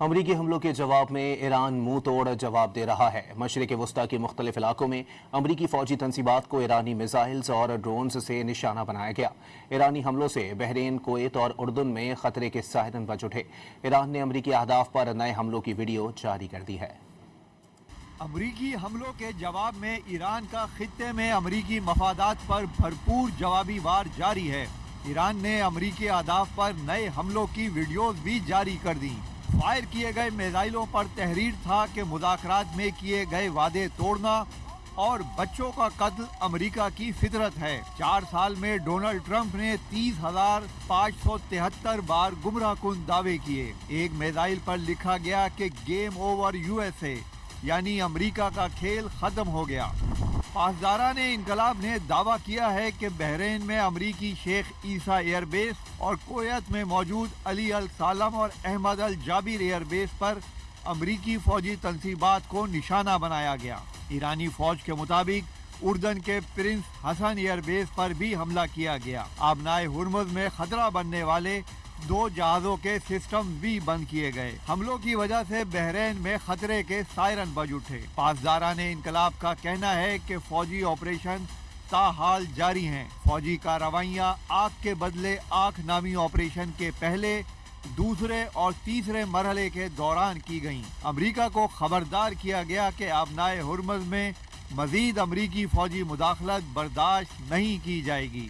امریکی حملوں کے جواب میں ایران منہ توڑ جواب دے رہا ہے۔ مشرق وسطی کے مختلف علاقوں میں امریکی فوجی تنصیبات کو ایرانی میزائلز اور ڈرونز سے نشانہ بنایا گیا۔ ایرانی حملوں سے بحرین، کویت اور اردن میں خطرے کے سائرن بج اٹھے۔ ایران نے امریکی اہداف پر نئے حملوں کی ویڈیو جاری کر دی ہے۔ امریکی حملوں کے جواب میں ایران کا خطے میں امریکی مفادات پر بھرپور جوابی وار جاری ہے۔ ایران نے امریکی اہداف پر نئے حملوں کی ویڈیوز بھی جاری کر دیں۔ فائر کیے گئے میزائلوں پر تحریر تھا کہ مذاکرات میں کیے گئے وعدے توڑنا اور بچوں کا قتل امریکہ کی فطرت ہے۔ 4 سال میں ڈونلڈ ٹرمپ نے 30,573 بار گمراہ کن دعوے کیے۔ ایک میزائل پر لکھا گیا کہ گیم اوور USA، یعنی امریکہ کا کھیل ختم ہو گیا۔ پاسداران انقلاب نے دعویٰ کیا ہے کہ بحرین میں امریکی شیخ عیسیٰ ایئر بیس اور کویت میں موجود علی السالم اور احمد الجابر ایئر بیس پر امریکی فوجی تنصیبات کو نشانہ بنایا گیا۔ ایرانی فوج کے مطابق اردن کے پرنس حسن ایئر بیس پر بھی حملہ کیا گیا۔ آبنائے ہرمز میں خطرہ بننے والے 2 جہازوں کے سسٹم بھی بند کیے گئے۔ حملوں کی وجہ سے بحرین میں خطرے کے سائرن بج اٹھے۔ پاسداران انقلاب کا کہنا ہے کہ فوجی آپریشن تاحال جاری ہیں۔ فوجی کارروائیاں آنکھ کے بدلے آنکھ نامی آپریشن کے پہلے، دوسرے اور تیسرے مرحلے کے دوران کی گئیں۔ امریکہ کو خبردار کیا گیا کہ آبنائے ہرمز میں مزید امریکی فوجی مداخلت برداشت نہیں کی جائے گی۔